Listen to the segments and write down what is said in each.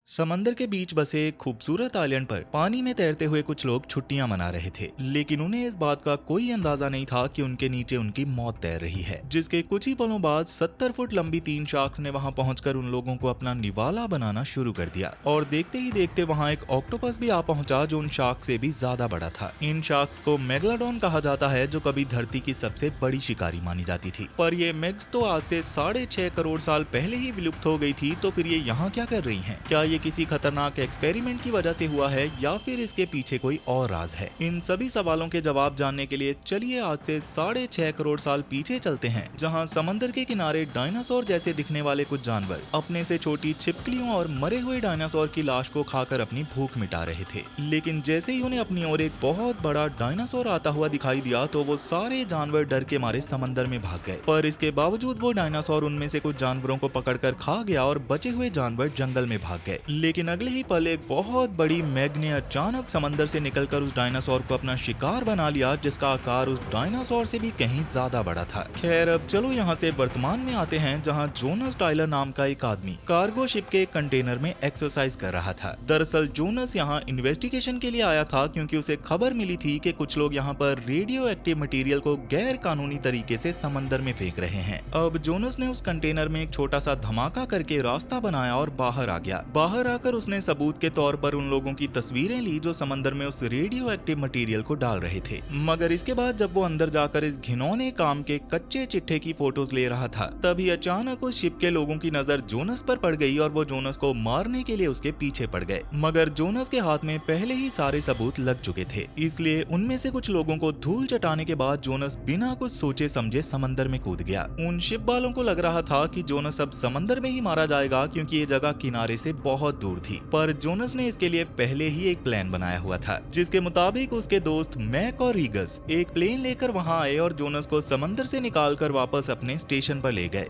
समंदर के बीच बसे एक खूबसूरत आइलैंड पर पानी में तैरते हुए कुछ लोग छुट्टियां मना रहे थे, लेकिन उन्हें इस बात का कोई अंदाजा नहीं था कि उनके नीचे उनकी मौत तैर रही है। जिसके कुछ ही पलों बाद 70 फुट लंबी 3 शार्क्स ने वहां पहुंचकर उन लोगों को अपना निवाला बनाना शुरू कर दिया और देखते ही देखते वहां एक ऑक्टोपस भी आ पहुंचा जो उन शार्क से भी ज्यादा बड़ा था। इन शार्क्स को मेगलाडोन कहा जाता है, जो कभी धरती की सबसे बड़ी शिकारी मानी जाती थी। पर ये मेग्स तो आज से 6.5 करोड़ साल पहले ही विलुप्त हो गई थी, तो फिर ये यहाँ क्या कर रही हैं? क्या ये किसी खतरनाक एक्सपेरिमेंट की वजह से हुआ है या फिर इसके पीछे कोई और राज है? इन सभी सवालों के जवाब जानने के लिए चलिए आज से 6.5 करोड़ साल पीछे चलते हैं, जहां समंदर के किनारे डायनासोर जैसे दिखने वाले कुछ जानवर अपने से छोटी छिपकलियों और मरे हुए डायनासोर की लाश को खाकर अपनी भूख मिटा रहे थे। लेकिन जैसे ही उन्हें अपनी ओर एक बहुत बड़ा डायनासोर आता हुआ दिखाई दिया तो वो सारे जानवर डर के मारे समंदर में भाग गए। पर इसके बावजूद वो डायनासोर उनमें से कुछ जानवरों को पकड़कर खा गया और बचे हुए जानवर जंगल में भाग गए। लेकिन अगले ही पल एक बहुत बड़ी मेग ने अचानक समंदर से निकलकर उस डायनासोर को अपना शिकार बना लिया, जिसका आकार उस डायनासोर से भी कहीं ज्यादा बड़ा था। खैर, अब चलो यहाँ से वर्तमान में आते हैं, जहाँ जोनस टाइलर नाम का एक आदमी कार्गो शिप के कंटेनर में एक्सरसाइज कर रहा था। दरअसल जोनस यहाँ इन्वेस्टिगेशन के लिए आया था, क्योंकि उसे खबर मिली थी कि कुछ लोग यहाँ पर रेडियो एक्टिव मटेरियल को गैर कानूनी तरीके से समंदर में फेंक रहे हैं। अब जोनस ने उस कंटेनर में एक छोटा सा धमाका करके रास्ता बनाया और बाहर आ गया। बाहर आकर उसने सबूत के तौर पर उन लोगों की तस्वीरें ली जो समंदर में उस रेडियो एक्टिव मटेरियल को डाल रहे थे। मगर इसके बाद जब वो अंदर जाकर इस घिनौने काम के कच्चे चिट्ठे की फोटोज ले रहा था, तभी अचानक उस शिप के लोगों की नजर जोनस पर पड़ गई और वो जोनस को मारने के लिए उसके पीछे पड़ गए। मगर जोनस के हाथ में पहले ही सारे सबूत लग चुके थे, इसलिए उनमें से कुछ लोगों को धूल चटाने के बाद जोनस बिना कुछ सोचे समझे समंदर में कूद गया। उन शिप वालों को लग रहा था कि जोनस अब समंदर में ही मारा जाएगा, क्योंकि ये जगह किनारे से बहुत दूर थी। पर जोनस ने इसके लिए पहले ही एक प्लान बनाया हुआ था, जिसके मुताबिक उसके दोस्त मैक और रीगस एक प्लेन लेकर वहां आए और जोनस को समंदर से निकालकर वापस अपने स्टेशन पर ले गए।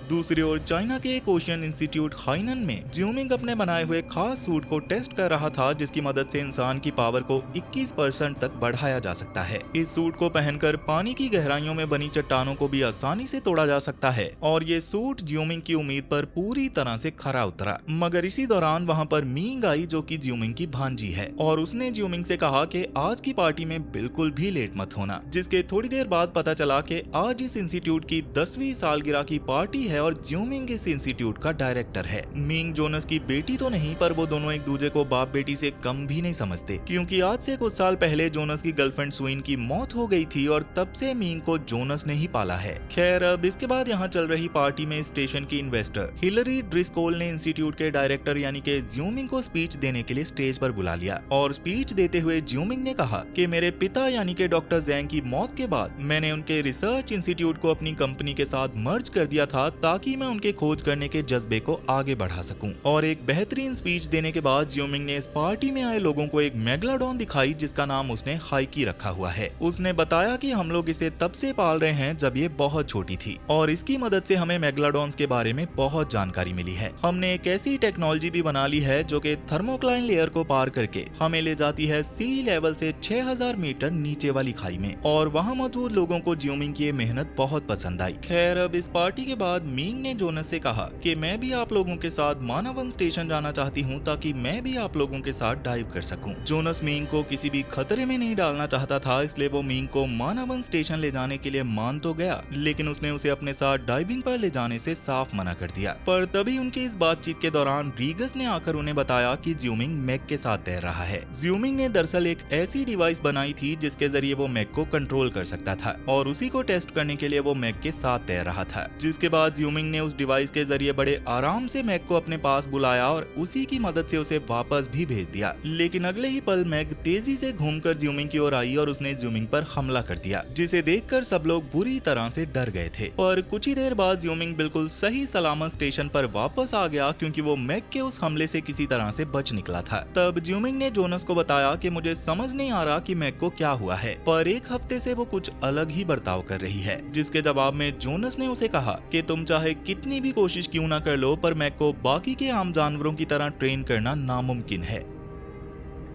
दूसरी ओर चाइना के एक ओशियन इंस्टीट्यूट हाइनन में ज्यूमिंग अपने बनाए हुए खास सूट को टेस्ट कर रहा था, जिसकी मदद से इंसान की पावर को 21% तक बढ़ाया जा सकता है। इस सूट को पहनकर पानी की गहराइयों में बनी चट्टानों को भी आसानी से तोड़ा जा सकता है और ये सूट ज्यूमिंग की उम्मीद पर पूरी तरह से खरा उतरा। मगर इसी दौरान वहाँ पर मींग आई, जो कि ज्यूमिंग की भांजी है, और उसने ज्यूमिंग से कहा कि आज की पार्टी में बिल्कुल भी लेट मत होना। जिसके थोड़ी देर बाद पता चला कि आज इस इंस्टीट्यूट की 10वीं सालगिरह की पार्टी है और ज्यूमिंग इस इंस्टीट्यूट का डायरेक्टर है। मींग जोनस की बेटी तो नहीं, पर वो दोनों एक दूसरे को बाप बेटी से कम भी नहीं समझते, क्योंकि आज से कुछ साल पहले जोनस की गर्लफ्रेंड स्वीन की मौत हो गई थी और तब से मींग को जोनस ने ही पाला है। खैर, अब इसके बाद यहाँ चल रही पार्टी में स्टेशन की इन्वेस्टर हिलरी ड्रिस्कोल ने इंस्टीट्यूट के डायरेक्टर यानी कि ज्यूमिंग को स्पीच देने के लिए स्टेज पर बुला लिया और स्पीच देते हुए ज्यूमिंग ने कहा कि मेरे पिता यानी कि डॉक्टर जैंग की मौत के बाद मैंने उनके रिसर्च इंस्टीट्यूट को अपनी कंपनी के साथ मर्ज कर दिया था, ताकि मैं उनके खोज करने के जज्बे को आगे बढ़ा सकूं। और एक बेहतरीन स्पीच देने के बाद ज्यूमिंग ने इस पार्टी में आए लोगों को एक मेगलाडोन दिखाई, जिसका नाम उसने हाइकी रखा हुआ है। उसने बताया कि हम लोग इसे तब से पाल रहे हैं जब ये बहुत छोटी थी और इसकी मदद से हमें मेगलाडोन्स के बारे में बहुत जानकारी मिली है। हमने एक ऐसी टेक्नोलॉजी भी बना ली है जो कि थर्मोक्लाइन लेयर को पार करके हमें ले जाती है सी लेवल से 6000 मीटर नीचे वाली खाई में, और वहाँ मौजूद लोगों को ज्यूमिंग की मेहनत बहुत पसंद आई। खैर, अब इस पार्टी के बाद मींग ने जोनस से कहा कि मैं भी आप लोगों के साथ मानवन स्टेशन जाना चाहती हूँ, ताकि मैं भी आप लोगों के साथ डाइव कर सकूं। जोनस मींग को किसी भी खतरे में नहीं डालना चाहता था, इसलिए वो मींग को मानवन स्टेशन ले जाने के लिए मान तो गया, लेकिन उसने उसे अपने साथ डाइविंग पर ले जाने से साफ मना कर दिया। पर तभी उनकी इस बातचीत के दौरान रीगस ने आकर उन्हें बताया कि ज्यूमिंग मैक के साथ तैर रहा है। ज्यूमिंग ने दरअसल एक ऐसी डिवाइस बनाई थी जिसके जरिए वो मैक को कंट्रोल कर सकता था, और उसी को टेस्ट करने के लिए वो मैक के साथ तैर रहा था। जिसके बाद ज्यूमिंग ने उस डिवाइस के जरिए बड़े आराम से मैक को अपने पास बुलाया और उसी की मदद से उसे वापस भी भेज दिया। लेकिन अगले ही पल मैक तेजी से घूमकर ज्यूमिंग की ओर आई और उसने ज्यूमिंग पर हमला कर दिया, जिसे देखकर सब लोग बुरी तरह से डर गए थे। पर कुछ ही देर बाद ज्यूमिंग बिल्कुल सही सलामत स्टेशन पर वापस आ गया, क्योंकि वो मैक के उस हमले से किसी तरह से बच निकला था। तब ज्यूमिंग ने जोनस को बताया कि मुझे समझ नहीं आ रहा कि मैक को क्या हुआ है, पर एक हफ्ते से वो कुछ अलग ही बर्ताव कर रही है। जिसके जवाब में जोनस ने उसे कहा कि तुम चाहे कितनी भी कोशिश क्यों ना कर लो, पर मैक को बाकी के आम जानवरों की तरह ट्रेन करना नामुमकिन है।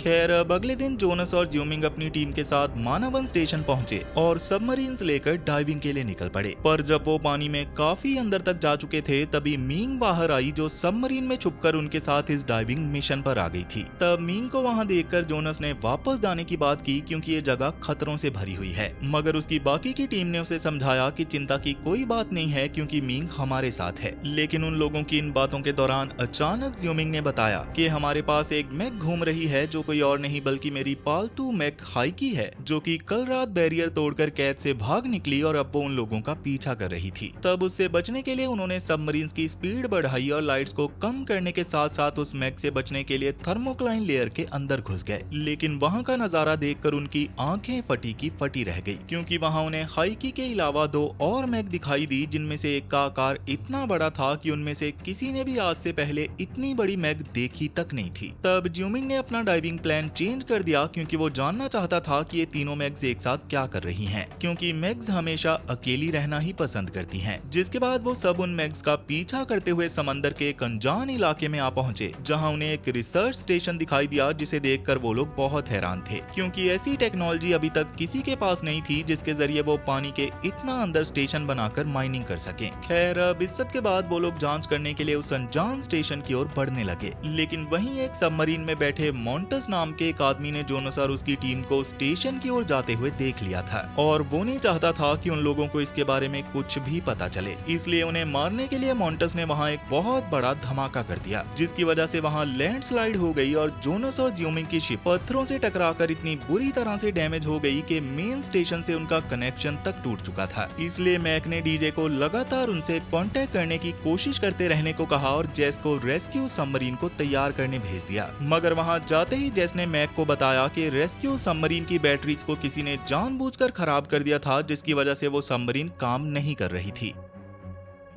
खैर अब अगले दिन जोनस और ज्यूमिंग अपनी टीम के साथ मानवन स्टेशन पहुंचे और सबमरीन्स लेकर डाइविंग के लिए निकल पड़े। पर जब वो पानी में काफी अंदर तक जा चुके थे तभी मींग बाहर आई, जो सबमरीन में छुपकर उनके साथ इस डाइविंग मिशन पर आ गई थी। तब मींग को वहां देखकर जोनस ने वापस जाने की बात की क्योंकि ये जगह खतरों से भरी हुई है, मगर उसकी बाकी की टीम ने उसे समझाया कि चिंता की कोई बात नहीं है क्योंकि मींग हमारे साथ है। लेकिन उन लोगों की इन बातों के दौरान अचानक ज्यूमिंग ने बताया कि हमारे पास एक मैक घूम रही है जो कोई और नहीं बल्कि मेरी पालतू मैक हाइकी है, जो कि कल रात बैरियर तोड़कर कैद से भाग निकली और अब वो उन लोगों का पीछा कर रही थी। तब उससे बचने के लिए उन्होंने सबमरीन्स की स्पीड बढ़ाई और लाइट्स को कम करने के साथ साथ उस मैक से बचने के लिए थर्मोक्लाइन लेयर के अंदर घुस गए। लेकिन वहाँ का नजारा देखकर उनकी आंखें फटी की फटी रह गई क्योंकि वहाँ उन्हें हाइकी के अलावा दो और मैक दिखाई दी, जिनमें से एक का आकार इतना बड़ा था कि उनमें से किसी ने भी आज से पहले इतनी बड़ी मैक देखी तक नहीं थी। तब ज्यूमिंग ने अपना डाइविंग प्लान चेंज कर दिया क्योंकि वो जानना चाहता था कि ये तीनों मैग्स एक साथ क्या कर रही हैं, क्योंकि मैग्स हमेशा अकेली रहना ही पसंद करती हैं। जिसके बाद वो सब उन मैग्स का पीछा करते हुए समंदर के एक अनजान इलाके में आ पहुंचे, जहां उन्हें एक रिसर्च स्टेशन दिखाई दिया, जिसे देखकर वो लोग बहुत हैरान थे क्योंकि ऐसी टेक्नोलॉजी अभी तक किसी के पास नहीं थी जिसके जरिए वो पानी के इतना अंदर स्टेशन बनाकर माइनिंग कर सके। खैर अब इस सब के बाद वो लोग जांच करने के लिए उस अनजान स्टेशन की ओर बढ़ने लगे, लेकिन वहीं एक सबमरीन में बैठे मॉन्टस नाम के एक आदमी ने जोनस और उसकी टीम को स्टेशन की ओर जाते हुए देख लिया था और वो नहीं चाहता था कि उन लोगों को इसके बारे में कुछ भी पता चले, इसलिए उन्हें मारने के लिए मॉन्टस ने वहाँ एक बहुत बड़ा धमाका कर दिया, जिसकी वजह से वहाँ लैंडस्लाइड हो गई और जोनस और ज्यूमिंग की शिप पत्थरों से टकराकर इतनी बुरी तरह से डैमेज हो गई कि मेन स्टेशन से उनका कनेक्शन तक टूट चुका था। इसलिए मैक ने डीजे को लगातार उनसे कांटेक्ट करने की कोशिश करते रहने को कहा और जेस को रेस्क्यू सबमरीन को तैयार करने भेज दिया। मगर वहां जाते ही जेस ने मैक को बताया कि रेस्क्यू सबमरीन की बैटरीज को किसी ने जानबूझकर खराब कर दिया था, जिसकी वजह से वो सबमरीन काम नहीं कर रही थी।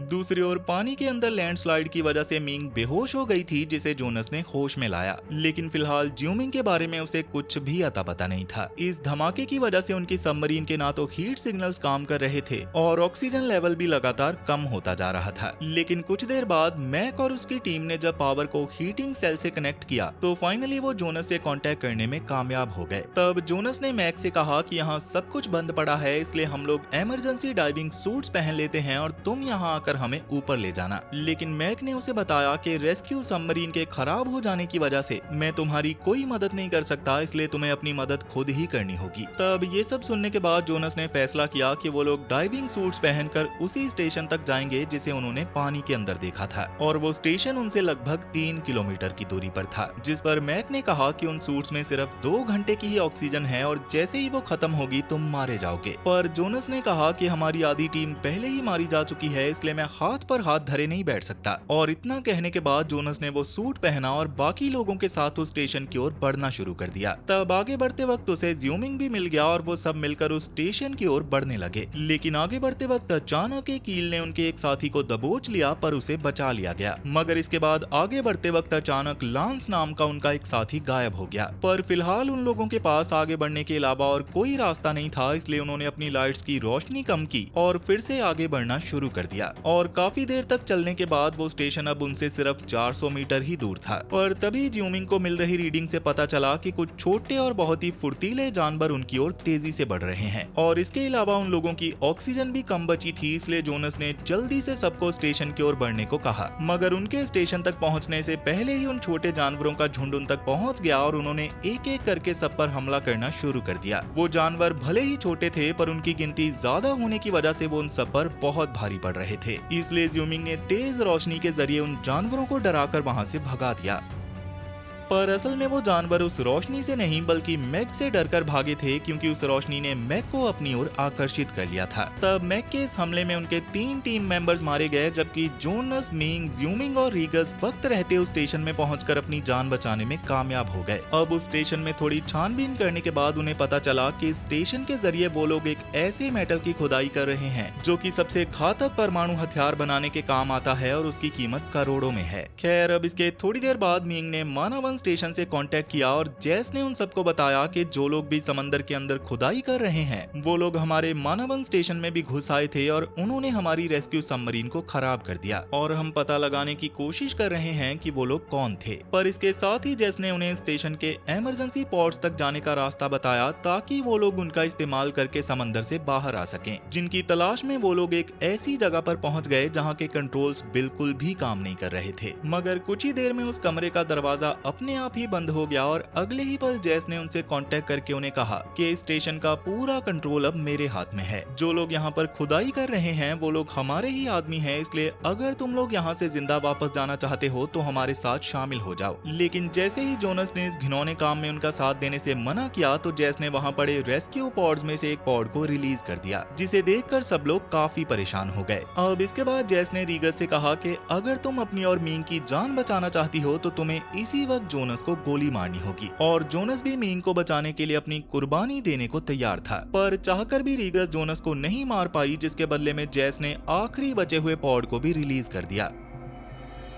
दूसरी ओर पानी के अंदर लैंडस्लाइड की वजह से मींग बेहोश हो गई थी, जिसे जोनस ने होश में लाया, लेकिन फिलहाल ज्यूमिंग के बारे में उसे कुछ भी अता पता नहीं था। इस धमाके की वजह से उनकी सबमरीन के ना तो हीट सिग्नल्स काम कर रहे थे और ऑक्सीजन लेवल भी लगातार कम होता जा रहा था। लेकिन कुछ देर बाद मैक और उसकी टीम ने जब पावर को हीटिंग सेल से कनेक्ट किया तो फाइनली वो जोनस से कांटेक्ट करने में कामयाब हो गए। तब जोनस ने मैक से कहा कि यहाँ सब कुछ बंद पड़ा है, इसलिए हम लोग इमरजेंसी डाइविंग सूट्स पहन लेते हैं और तुम यहाँ आकर हमें ऊपर ले जाना। लेकिन मैक ने उसे बताया कि रेस्क्यू सबमरीन के खराब हो जाने की वजह से मैं तुम्हारी कोई मदद नहीं कर सकता, इसलिए तुम्हें अपनी मदद खुद ही करनी होगी। तब ये सब सुनने के बाद जोनस ने फैसला किया कि वो लोग डाइविंग सूट्स पहनकर उसी स्टेशन तक जाएंगे जिसे उन्होंने पानी के अंदर देखा था, और वो स्टेशन उनसे लगभग 3 किलोमीटर की दूरी पर था। जिस पर मैक ने कहा कि उन सूट्स में सिर्फ 2 घंटे की ही ऑक्सीजन है और जैसे ही वो खत्म होगी तुम मारे जाओगे। पर जोनस ने कहा कि हमारी आधी टीम पहले ही मारी जा चुकी है, इसलिए मैं हाथ पर हाथ धरे नहीं बैठ सकता। और इतना कहने के बाद जोनस ने वो सूट पहना और बाकी लोगों के साथ उस स्टेशन की ओर बढ़ना शुरू कर दिया। तब आगे बढ़ते वक्त उसे ज्यूमिंग भी मिल गया और वो सब मिलकर उस स्टेशन की ओर बढ़ने लगे। लेकिन आगे बढ़ते वक्त अचानक एक कील ने उनके एक साथी को दबोच लिया, पर उसे बचा लिया गया। मगर इसके बाद आगे बढ़ते वक्त अचानक लांस नाम का उनका एक साथी गायब हो गया। पर फिलहाल उन लोगों के पास आगे बढ़ने के अलावा और कोई रास्ता नहीं था, इसलिए उन्होंने अपनी लाइट्स की रोशनी कम की और फिर से आगे बढ़ना शुरू कर दिया। और काफी देर तक चलने के बाद वो स्टेशन अब उनसे सिर्फ 400 मीटर ही दूर था। पर तभी ज्यूमिंग को मिल रही रीडिंग से पता चला कि कुछ छोटे और बहुत ही फुर्तीले जानवर उनकी ओर तेजी से बढ़ रहे हैं, और इसके अलावा उन लोगों की ऑक्सीजन भी कम बची थी, इसलिए जोनस ने जल्दी से सबको स्टेशन की ओर बढ़ने को कहा। मगर उनके स्टेशन तक पहुंचने से पहले ही उन छोटे जानवरों का झुंड उन तक पहुंच गया और उन्होंने एक एक करके सब पर हमला करना शुरू कर दिया। वो जानवर भले ही छोटे थे, पर उनकी गिनती ज्यादा होने की वजह से वो उन सब पर बहुत भारी पड़ रहे थे, इसलिए ज्यूमिंग ने तेज रोशनी के जरिए उन जानवरों को डराकर वहां से भगा दिया। पर असल में वो जानवर उस रोशनी से नहीं बल्कि मैक से डरकर भागे थे, क्योंकि उस रोशनी ने मैक को अपनी ओर आकर्षित कर लिया था। तब मैक के इस हमले में उनके 3 टीम मेंबर्स मारे गए, जबकि जोनस, मींग, ज्यूमिंग और रीगस वक्त रहते उस स्टेशन में पहुंचकर अपनी जान बचाने में कामयाब हो गए। अब उस स्टेशन में थोड़ी छानबीन करने के बाद उन्हें पता चला कि स्टेशन के जरिए वो लोग एक ऐसे मेटल की खुदाई कर रहे हैं जो कि सबसे घातक परमाणु हथियार बनाने के काम आता है और उसकी कीमत करोड़ों में है। खैर अब इसके थोड़ी देर बाद मींग ने मानवन मानवन स्टेशन से कांटेक्ट किया और जैस ने उन सबको बताया कि जो लोग भी समंदर के अंदर खुदाई कर रहे हैं वो लोग हमारे मानवन स्टेशन में भी घुस आए थे और उन्होंने हमारी रेस्क्यू सबमरीन को खराब कर दिया और हम पता लगाने की कोशिश कर रहे हैं कि वो लोग कौन थे। पर इसके साथ ही जैस ने उन्हें स्टेशन के इमरजेंसी पोर्ट्स तक जाने का रास्ता बताया ताकि वो लोग उनका इस्तेमाल करके समंदर से बाहर आ सकें, जिनकी तलाश में वो लोग एक ऐसी जगह पर पहुंच गए जहां के कंट्रोल्स बिल्कुल भी काम नहीं कर रहे थे। मगर कुछ ही देर में उस कमरे का दरवाजा अपने आप ही बंद हो गया और अगले ही पल जैस ने उनसे कांटेक्ट करके उन्हें कहा कि इस स्टेशन का पूरा कंट्रोल अब मेरे हाथ में है। जो लोग यहाँ पर खुदाई कर रहे हैं वो लोग हमारे ही आदमी हैं, इसलिए अगर तुम लोग यहाँ से जिंदा वापस जाना चाहते हो तो हमारे साथ शामिल हो जाओ। लेकिन जैसे ही जोनस ने इस घिनौने काम में उनका साथ देने से मना किया तो जैस ने वहाँ पड़े रेस्क्यू पॉड्स में से एक पॉड को रिलीज कर दिया, जिसे देखकर सब लोग काफी परेशान हो गए। अब इसके बाद जैस ने रीगस से कहा कि अगर तुम अपनी और मीन की जान बचाना चाहती हो तो तुम्हें इसी वक्त जोनस को गोली मारनी होगी। और जोनस भी मीन को बचाने के लिए अपनी कुर्बानी देने को तैयार था, पर चाहकर भी रीगस जोनस को नहीं मार पाई, जिसके बदले में जैस ने आखिरी बचे हुए पॉड को भी रिलीज कर दिया।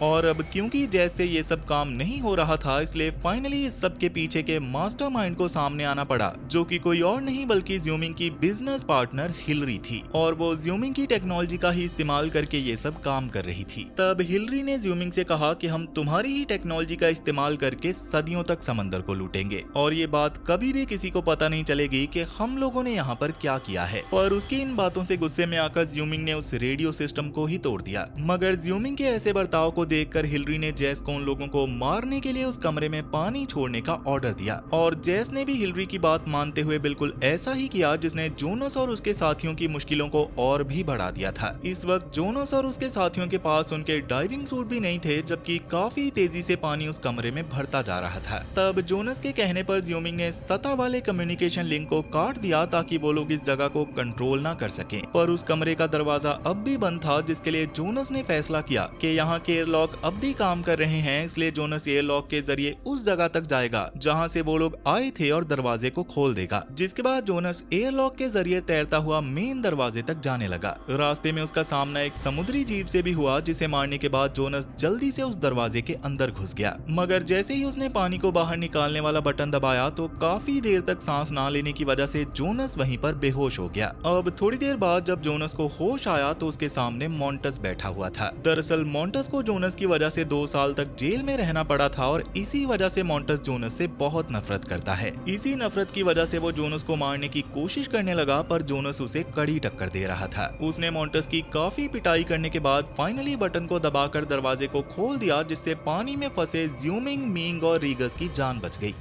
और अब क्योंकि जैस से ये सब काम नहीं हो रहा था, इसलिए फाइनली इस सब के पीछे के मास्टरमाइंड को सामने आना पड़ा, जो कि कोई और नहीं बल्कि ज़्यूमिंग की बिजनेस पार्टनर हिलरी थी। और वो ज़्यूमिंग की टेक्नोलॉजी का ही इस्तेमाल करके ये सब काम कर रही थी। तब हिलरी ने ज़्यूमिंग से कहा कि हम तुम्हारी ही टेक्नोलॉजी का इस्तेमाल करके सदियों तक समंदर को लूटेंगे और ये बात कभी भी किसी को पता नहीं चलेगी कि हम लोगों ने यहाँ पर क्या किया है। पर उसकी इन बातों से गुस्से में आकर ज़्यूमिंग ने उस रेडियो सिस्टम को ही तोड़ दिया। मगर ज़्यूमिंग के ऐसे बर्ताव को देखकर हिलरी ने जैस को उन लोगों को मारने के लिए उस कमरे में पानी छोड़ने का ऑर्डर दिया और जैस ने भी हिलरी की बात मानते हुए बिल्कुल ऐसा ही किया, जिसने जोनस और उसके साथियों की मुश्किलों को और भी बढ़ा दिया था। इस वक्त जोनस और उसके साथियों के पास उनके डाइविंग सूट भी नहीं थे, जबकि काफी तेजी से पानी उस कमरे में भरता जा रहा था। तब जोनस के कहने पर ज़्यूमिंग ने सतह वाले कम्युनिकेशन लिंक को काट दिया ताकि वो लोग इस जगह को कंट्रोल ना कर सकें। पर उस कमरे का दरवाजा अब भी बंद था, जिसके लिए जोनस ने फैसला किया कि यहाँ के एयरलॉक अब भी काम कर रहे हैं, इसलिए जोनस एयरलॉक के जरिए उस जगह तक जाएगा जहां से वो लोग आए थे और दरवाजे को खोल देगा। जिसके बाद जोनस एयरलॉक के जरिए तैरता हुआ मेन दरवाजे तक जाने लगा। रास्ते में उसका सामना एक समुद्री जीव से भी हुआ, जिसे मारने के बाद जोनस जल्दी से उस दरवाजे के अंदर घुस गया। मगर जैसे ही उसने पानी को बाहर निकालने वाला बटन दबाया तो काफी देर तक सांस ना लेने की वजह से जोनस वहीं पर बेहोश हो गया। अब थोड़ी देर बाद जब जोनस को होश आया तो उसके सामने मॉन्टस बैठा हुआ था। दरअसल मॉन्टस को जोनस की वजह से 2 साल तक जेल में रहना पड़ा था और इसी वजह से मॉन्टस जोनस से बहुत नफरत करता है। इसी नफरत की वजह से वो जोनस को मारने की कोशिश करने लगा, पर जोनस उसे कड़ी टक्कर दे रहा था। उसने मॉन्टस की काफी पिटाई करने के बाद फाइनली बटन को दबाकर दरवाजे को खोल दिया, जिससे पानी में फंसे ज़्यूमिंग, मींग और रीगस की जान बच गई।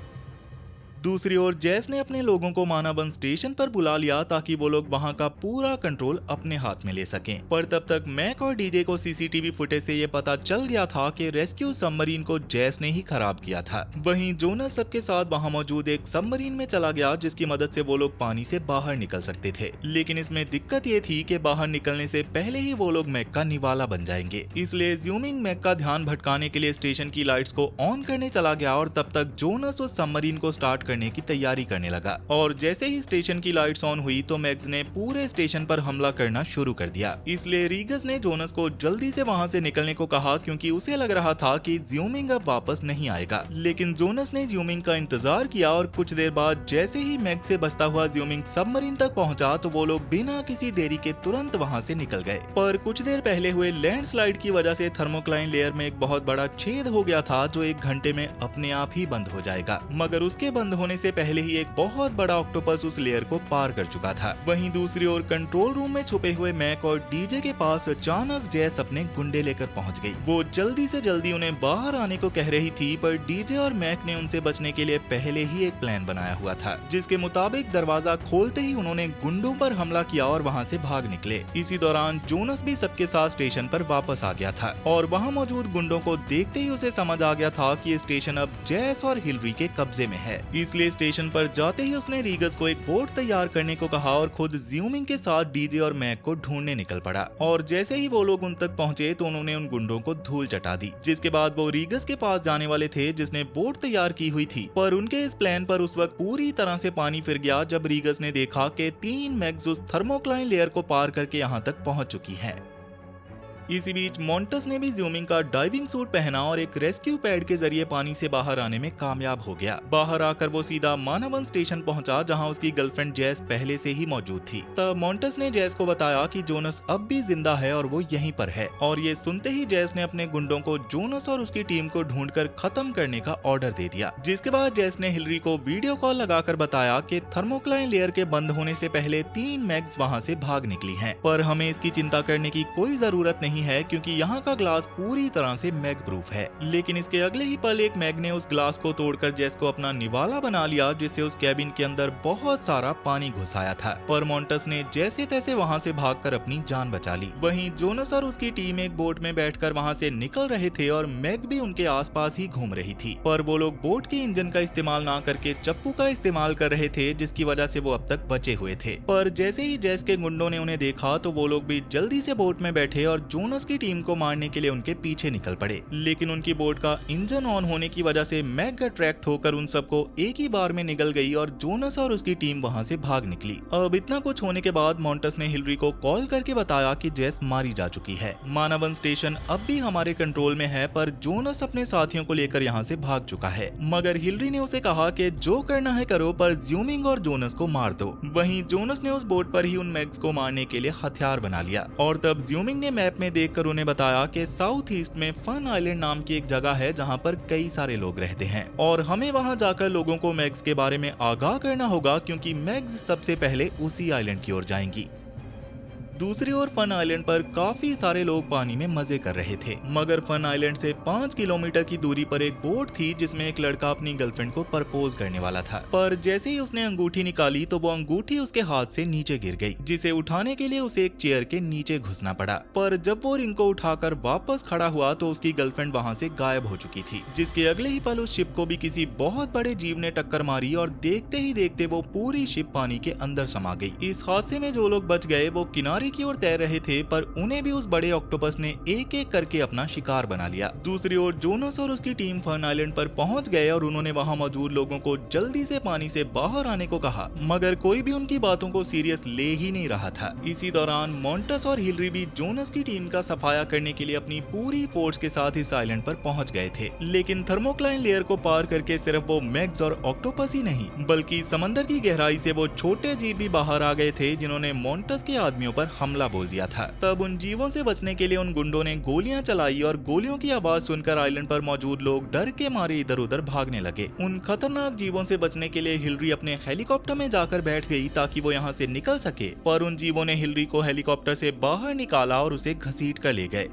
दूसरी ओर जैस ने अपने लोगों को मानाबन स्टेशन पर बुला लिया ताकि वो लोग वहां का पूरा कंट्रोल अपने हाथ में ले सकें। पर तब तक मैक और डीजे को सीसीटीवी फुटेज से ये पता चल गया था कि रेस्क्यू सबमरीन को जैस ने ही खराब किया था। वहीं जोनस सबके साथ वहां मौजूद एक सबमरीन में चला गया, जिसकी मदद से वो लोग पानी से बाहर निकल सकते थे। लेकिन इसमें दिक्कत ये थी कि बाहर निकलने से पहले ही वो लोग मैक का निवाला बन जाएंगे। इसलिए ज़्यूमिंग मैक का ध्यान भटकाने के लिए स्टेशन की लाइट्स को ऑन करने चला गया और तब तक जोनस उस सबमरीन को स्टार्ट करने की तैयारी करने लगा। और जैसे ही स्टेशन की लाइट्स ऑन हुई तो मैक्स ने पूरे स्टेशन पर हमला करना शुरू कर दिया। इसलिए रीगस ने जोनस को जल्दी से वहां से निकलने को कहा, क्योंकि उसे लग रहा था कि ज़्यूमिंग अब वापस नहीं आएगा। लेकिन जोनस ने ज़्यूमिंग का इंतजार किया और कुछ देर बाद जैसे ही मैक्स से बचता हुआ ज़्यूमिंग सबमरीन तक पहुंचा तो वो लोग बिना किसी देरी के तुरंत वहां से निकल गए। पर कुछ देर पहले हुए लैंडस्लाइड की वजह से थर्मोक्लाइन लेयर में एक बहुत बड़ा छेद हो गया था, जो 1 घंटे में अपने आप ही बंद हो जाएगा। मगर उसके बंद होने से पहले ही एक बहुत बड़ा ऑक्टोपस उस लेयर को पार कर चुका था। वहीं दूसरी ओर कंट्रोल रूम में छुपे हुए मैक और डीजे के पास अचानक जैस अपने गुंडे लेकर पहुंच गई। वो जल्दी से जल्दी उन्हें बाहर आने को कह रही थी, पर डीजे और मैक ने उनसे बचने के लिए पहले ही एक प्लान बनाया हुआ था, जिसके मुताबिक दरवाजा खोलते ही उन्होंने गुंडों पर हमला किया और वहां से भाग निकले। इसी दौरान जोनस भी सबके साथ स्टेशन पर वापस आ गया था और वहां मौजूद गुंडों को देखते ही उसे समझ आ गया था कि ये स्टेशन अब जैस और हिलरी के कब्जे में है। इसलिए स्टेशन पर जाते ही उसने रीगस को एक बोट तैयार करने को कहा और खुद ज़्यूमिंग के साथ डीजे और मैक को ढूंढने निकल पड़ा। और जैसे ही वो लोग उन तक पहुंचे तो उन्होंने उन गुंडों को धूल चटा दी, जिसके बाद वो रीगस के पास जाने वाले थे जिसने बोट तैयार की हुई थी। पर उनके इस प्लान पर उस वक्त पूरी तरह से पानी फिर गया जब रीगस ने देखा कि 3 मैक्स उस थर्मोक्लाइन लेयर को पार करके यहाँ तक पहुँच चुकी है। इसी बीच मॉन्टस ने भी ज्यूमिंग का डाइविंग सूट पहना और एक रेस्क्यू पैड के जरिए पानी से बाहर आने में कामयाब हो गया। बाहर आकर वो सीधा मानावन स्टेशन पहुंचा, जहां उसकी गर्लफ्रेंड जैस पहले से ही मौजूद थी। तब मॉन्टस ने जैस को बताया कि जोनस अब भी जिंदा है और वो यहीं पर है। और ये सुनते ही जैस ने अपने गुंडों को जोनस और उसकी टीम को ढूंढकर खत्म करने का ऑर्डर दे दिया। जिसके बाद जैस ने हिलरी को वीडियो कॉल लगाकर बताया कि थर्मोक्लाइन लेयर के बंद होने से पहले 3 मैग्स वहां से भाग निकली हैं। पर हमें इसकी चिंता करने की कोई जरूरत नहीं है, क्योंकि यहाँ का ग्लास पूरी तरह से मैग प्रूफ है। लेकिन इसके अगले ही पल एक मैग ने उस ग्लास को तोड़कर जैस को अपना निवाला बना लिया, जिससे उस कैबिन के अंदर बहुत सारा पानी घुस आया था। पर मॉन्टस ने जैसे तैसे वहाँ से भागकर अपनी जान बचा ली। वहीं जोनस और उसकी टीम एक बोट में बैठकर वहाँ से निकल रहे थे और मैग भी उनके आसपास ही घूम रही थी। पर वो लोग बोट के इंजन का इस्तेमाल ना करके चप्पू का इस्तेमाल कर रहे थे, जिसकी वजह से वो अब तक बचे हुए थे। पर जैसे ही जैस के गुंडों ने उन्हें देखा तो वो लोग भी जल्दी से बोट में बैठे और जोनस की टीम को मारने के लिए उनके पीछे निकल पड़े। लेकिन उनकी बोट का इंजन ऑन होने की वजह से मैग अट्रैक्ट होकर उन सबको एक ही बार में निगल गई और जोनस और उसकी टीम वहां से भाग निकली। अब इतना कुछ होने के बाद मॉन्टस ने हिलरी को कॉल करके बताया कि जैस मारी जा चुकी है। मानावन स्टेशन अब भी हमारे कंट्रोल में है, पर जोनस अपने साथियों को लेकर यहाँ से भाग चुका है। मगर हिलरी ने उसे कहा कि जो करना है करो, पर ज्यूमिंग और जोनस को मार दो। वहीं जोनस ने उस बोट पर ही उन मैग्स को मारने के लिए हथियार बना लिया। और तब ज्यूमिंग ने मैप में देखकर उन्हें बताया कि साउथ ईस्ट में फन आइलैंड नाम की एक जगह है, जहाँ पर कई सारे लोग रहते हैं और हमें वहाँ जाकर लोगों को मैग्स के बारे में आगाह करना होगा, क्योंकि मैग्स सबसे पहले उसी आइलैंड की ओर जाएंगी। दूसरी ओर फन आइलैंड पर काफी सारे लोग पानी में मजे कर रहे थे। मगर फन आइलैंड से 5 किलोमीटर की दूरी पर एक बोट थी, जिसमें एक लड़का अपनी गर्लफ्रेंड को प्रपोज करने वाला था। पर जैसे ही उसने अंगूठी निकाली तो वो अंगूठी उसके हाथ से नीचे गिर गई, जिसे उठाने के लिए उसे एक चेयर के नीचे घुसना पड़ा। पर जब वो रिंग को उठाकर वापस खड़ा हुआ तो उसकी गर्लफ्रेंड वहाँ से गायब हो चुकी थी। जिसके अगले ही पल उस शिप को भी किसी बहुत बड़े जीव ने टक्कर मारी और देखते ही देखते वो पूरी शिप पानी के अंदर समा गई। इस हादसे में जो लोग बच गए वो किनारे की ओर तैर रहे थे, पर उन्हें भी उस बड़े ऑक्टोपस ने एक एक करके अपना शिकार बना लिया। दूसरी ओर जोनस और उसकी टीम फन आइलैंड पर पहुंच गए और उन्होंने वहां मौजूद लोगों को जल्दी से पानी से बाहर आने को कहा, मगर कोई भी उनकी बातों को सीरियस ले ही नहीं रहा था। इसी दौरान मॉन्टस और हिलरी भी जोनस की टीम का सफाया करने के लिए अपनी पूरी फोर्स के साथ इस आइलैंड पर पहुंच गए थे। लेकिन थर्मोक्लाइन लेयर को पार करके सिर्फ वो मैग्स और ऑक्टोपस ही नहीं, बल्कि समंदर की गहराई से वो छोटे जीव भी बाहर आ गए थे, जिन्होंने मॉन्टस के आदमियों पर हमला बोल दिया था। तब उन जीवों से बचने के लिए उन गुंडों ने गोलियां चलाई और गोलियों की आवाज सुनकर आइलैंड पर मौजूद लोग डर के मारे इधर उधर भागने लगे। उन खतरनाक जीवों से बचने के लिए हिलरी अपने हेलीकॉप्टर में जाकर बैठ गई ताकि वो यहाँ से निकल सके, पर उन जीवों ने हिलरी को हेलीकॉप्टर से बाहर निकाला और उसे घसीट कर ले गए।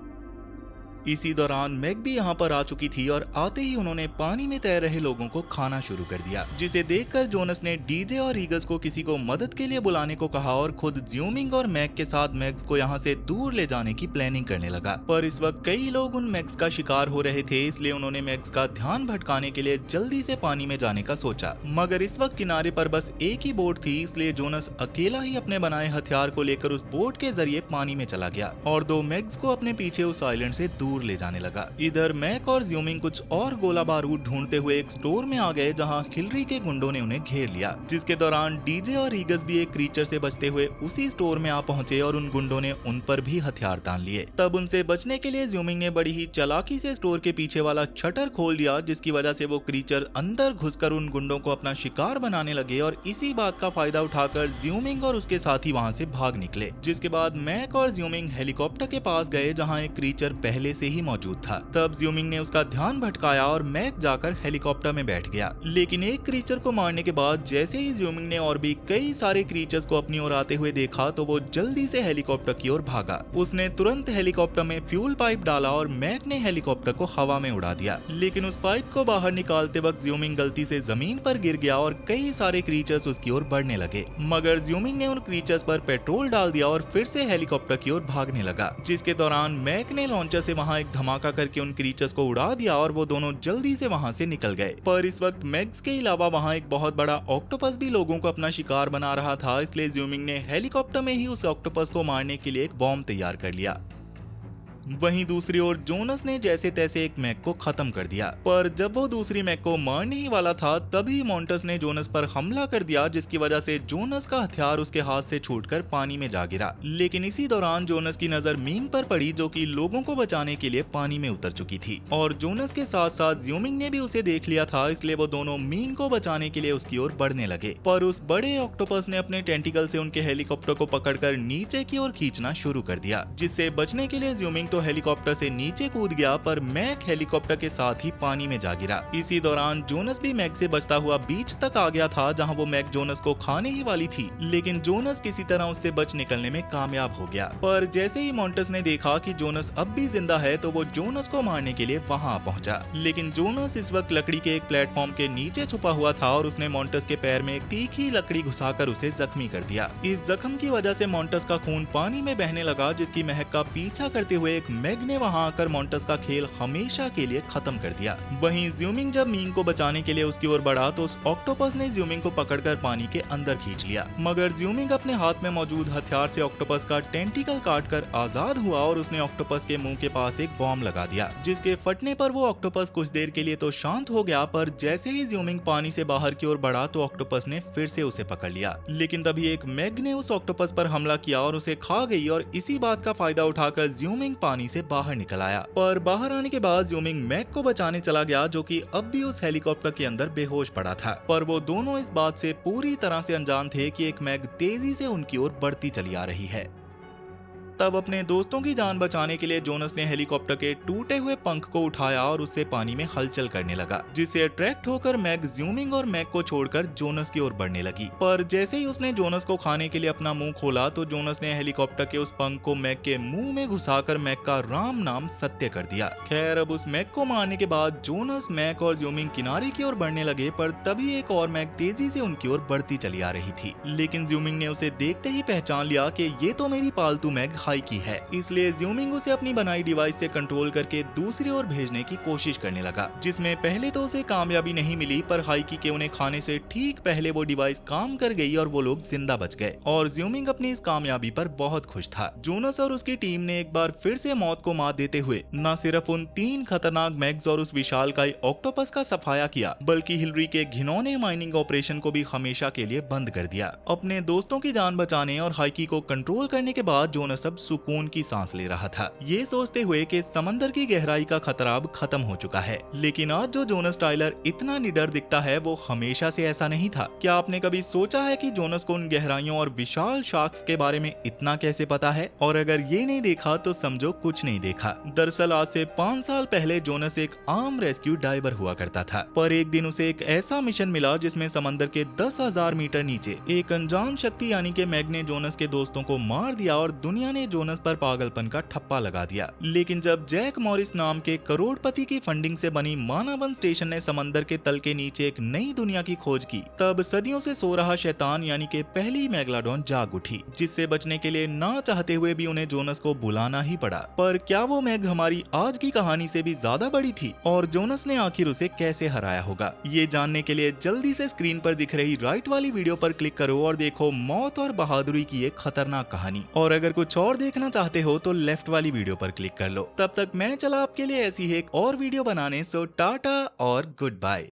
इसी दौरान मैग भी यहाँ पर आ चुकी थी और आते ही उन्होंने पानी में तैर रहे लोगों को खाना शुरू कर दिया, जिसे देखकर जोनस ने डीजे और रीगस को किसी को मदद के लिए बुलाने को कहा और खुद ज्यूमिंग और मैग के साथ मैग्स को यहाँ से दूर ले जाने की प्लानिंग करने लगा। पर इस वक्त कई लोग उन मैग्स का शिकार हो रहे थे, इसलिए उन्होंने मैग्स का ध्यान भटकाने के लिए जल्दी से पानी में जाने का सोचा। मगर इस वक्त किनारे पर बस एक ही बोट थी, इसलिए जोनस अकेला ही अपने बनाए हथियार को लेकर उस बोट के जरिए पानी में चला गया और 2 मैग्स को अपने पीछे उस आइलैंड से दूर ले जाने लगा। इधर मैक और ज्यूमिंग कुछ और गोला बारूद ढूंढते हुए एक स्टोर में आ गए, जहां हिलरी के गुंडों ने उन्हें घेर लिया। जिसके दौरान डीजे और रीगस भी एक क्रीचर से बचते हुए उसी स्टोर में आ पहुंचे और उन गुंडों ने उन पर भी हथियार तान लिए। तब उनसे बचने के लिए ज्यूमिंग ने बड़ी ही चालाकी से स्टोर के पीछे वाला शटर खोल दिया, जिसकी वजह से वो क्रीचर अंदर घुसकर उन गुंडों को अपना शिकार बनाने लगे और इसी बात का फायदा उठाकर ज्यूमिंग और उसके साथी वहां से भाग निकले। जिसके बाद मैक और ज्यूमिंग हेलीकॉप्टर के पास गए, जहां एक क्रीचर पहले से ही मौजूद था। तब ज्यूमिंग ने उसका ध्यान भटकाया और मैक जाकर हेलीकॉप्टर में बैठ गया। लेकिन एक क्रीचर को मारने के बाद जैसे ही ज्यूमिंग ने और भी कई सारे क्रीचर्स को अपनी ओर आते हुए देखा तो वो जल्दी से हेलीकॉप्टर की ओर भागा। उसने तुरंत हेलीकॉप्टर में फ्यूल पाइप डाला और मैक ने हेलीकॉप्टर को हवा में उड़ा दिया। लेकिन उस पाइप को बाहर निकालते वक्त ज्यूमिंग गलती से जमीन पर गिर गया और कई सारे क्रीचर्स उसकी ओर बढ़ने लगे। मगर ज्यूमिंग ने उन क्रीचर्स पर पेट्रोल डाल दिया और फिर से हेलीकॉप्टर की ओर भागने लगा। जिसके दौरान मैक ने लॉन्चर से वहां एक धमाका करके उन क्रीचर्स को उड़ा दिया और वो दोनों जल्दी से वहां से निकल गए। पर इस वक्त मैग्स के अलावा वहां एक बहुत बड़ा ऑक्टोपस भी लोगों को अपना शिकार बना रहा था, इसलिए ज्यूमिंग ने हेलीकॉप्टर में ही उस ऑक्टोपस को मारने के लिए एक बॉम्ब तैयार कर लिया। वहीं दूसरी ओर जोनस ने जैसे तैसे एक मैग को खत्म कर दिया, पर जब वो दूसरी मैग को मारने ही वाला था तभी मॉन्टस ने जोनस पर हमला कर दिया, जिसकी वजह से जोनस का हथियार उसके हाथ से छूटकर पानी में जा गिरा। लेकिन इसी दौरान जोनस की नजर मीन पर पड़ी, जो कि लोगों को बचाने के लिए पानी में उतर चुकी थी, और जोनस के साथ साथ ज्यूमिंग ने भी उसे देख लिया था, इसलिए वो दोनों मीन को बचाने के लिए उसकी ओर बढ़ने लगे। पर उस बड़े ऑक्टोपस ने अपने टेंटिकल से उनके हेलीकॉप्टर को पकड़कर नीचे की ओर खींचना शुरू कर दिया, जिससे बचने के लिए ज्यूमिंग तो हेलीकॉप्टर से नीचे कूद गया, पर मैक हेलीकॉप्टर के साथ ही पानी में जा गिरा। इसी दौरान जोनस भी मैक से बचता हुआ बीच तक आ गया था, जहां वो मैक जोनस को खाने ही वाली थी, लेकिन जोनस किसी तरह उससे बच निकलने में कामयाब हो गया। पर जैसे ही मॉन्टस ने देखा कि जोनस अब भी जिंदा है, तो वो जोनस को मारने के लिए वहां पहुंचा। लेकिन जोनस इस वक्त लकड़ी के एक प्लेटफॉर्म के नीचे छुपा हुआ था और उसने मॉन्टस के पैर में एक तीखी लकड़ी घुसाकर उसे जख्मी कर दिया। इस जख्म की वजह से मॉन्टस का खून पानी में बहने लगा, जिसकी महक का पीछा करते हुए एक मैग ने वहां आकर मॉन्टस का खेल हमेशा के लिए खत्म कर दिया। वहीं ज्यूमिंग जब मीन को बचाने के लिए उसकी ओर बढ़ा, तो उस ऑक्टोपस ने ज्यूमिंग को पकड़कर पानी के अंदर खींच लिया, मगर ज्यूमिंग अपने हाथ में मौजूद हथियार से ऑक्टोपस का टेंटिकल काटकर आजाद हुआ और उसने ऑक्टोपस के मुंह के पास एक बॉम्ब लगा दिया, जिसके फटने पर वो ऑक्टोपस कुछ देर के लिए तो शांत हो गया, पर जैसे ही ज्यूमिंग पानी से बाहर की ओर बढ़ा तो ऑक्टोपस ने फिर से उसे पकड़ लिया। लेकिन तभी एक मैग ने उस ऑक्टोपस पर हमला किया और उसे खा गई, और इसी बात का फायदा उठाकर ज्यूमिंग पानी से बाहर निकल आया। पर बाहर आने के बाद ज्यूमिंग मैग को बचाने चला गया, जो कि अब भी उस हेलीकॉप्टर के अंदर बेहोश पड़ा था। पर वो दोनों इस बात से पूरी तरह से अनजान थे कि एक मैग तेजी से उनकी ओर बढ़ती चली आ रही है। तब अपने दोस्तों की जान बचाने के लिए जोनस ने हेलीकॉप्टर के टूटे हुए पंख को उठाया और उससे पानी में हलचल करने लगा, जिससे अट्रैक्ट होकर मैग ज्यूमिंग और मैग को छोड़कर जोनस की ओर बढ़ने लगी। पर जैसे ही उसने जोनस को खाने के लिए अपना मुंह खोला, तो जोनस ने हेलीकॉप्टर के उस पंख को मैग के मुंह में घुसाकर मैग का राम नाम सत्य कर दिया। खैर, अब उस मैग को मारने के बाद जोनस, मैग और ज्यूमिंग किनारे की ओर बढ़ने लगे, पर तभी एक और मैग तेजी से उनकी ओर बढ़ती चली आ रही थी। लेकिन ज्यूमिंग ने उसे देखते ही पहचान लिया कि ये तो मेरी पालतू मैग हाई की है, इसलिए ज्यूमिंग उसे अपनी बनाई डिवाइस से कंट्रोल करके दूसरी ओर भेजने की कोशिश करने लगा, जिसमें पहले तो उसे कामयाबी नहीं मिली, पर हाइकी के उन्हें खाने से ठीक पहले वो डिवाइस काम कर गई और वो लोग जिंदा बच गए, और ज्यूमिंग अपनी इस कामयाबी पर बहुत खुश था। जोनस और उसकी टीम ने एक बार फिर से मौत को मात देते हुए न सिर्फ उन 3 खतरनाक मैग्स और उस विशालकाय ऑक्टोपस का सफाया किया, बल्कि हिलरी के घिनौने माइनिंग ऑपरेशन को भी हमेशा के लिए बंद कर दिया। अपने दोस्तों की जान बचाने और हाइकी को कंट्रोल करने के बाद जोनस अब सुकून की सांस ले रहा था, ये सोचते हुए कि समंदर की गहराई का खतरा अब खत्म हो चुका है। लेकिन आज जो जोनस टायलर इतना निडर दिखता है, वो हमेशा से ऐसा नहीं था। क्या आपने कभी सोचा है कि जोनस को उन गहराइयों और विशाल शार्क्स के बारे में इतना कैसे पता है? और अगर ये नहीं देखा तो समझो कुछ नहीं देखा। दरअसल आज से 5 साल पहले जोनस एक आम रेस्क्यू डाइवर हुआ करता था, पर एक दिन उसे एक ऐसा मिशन मिला जिसमें समंदर के 10,000 मीटर नीचे एक अनजान शक्ति यानी कि मैग ने जोनस के दोस्तों को मार दिया और दुनिया ने जोनस पर पागलपन का ठप्पा लगा दिया। लेकिन जब जैक मॉरिस नाम के करोड़पति की फंडिंग से बनी मानावन स्टेशन ने समंदर के तल के नीचे एक नई दुनिया की खोज की, तब सदियों से सो रहा शैतान यानी कि पहली मेगालोडॉन जाग उठी, जिससे बचने के लिए ना चाहते हुए भी उन्हें जोनस को बुलाना ही पड़ा। पर क्या वो मैग हमारी आज की कहानी से भी ज्यादा बड़ी थी, और जोनस ने आखिर उसे कैसे हराया होगा? ये जानने के लिए जल्दी से स्क्रीन पर दिख रही राइट वाली वीडियो पर क्लिक करो और देखो मौत और बहादुरी की एक खतरनाक कहानी। और अगर कुछ और देखना चाहते हो तो लेफ्ट वाली वीडियो पर क्लिक कर लो। तब तक मैं चला आपके लिए ऐसी ही एक और वीडियो बनाने। सो टाटा और गुड बाय।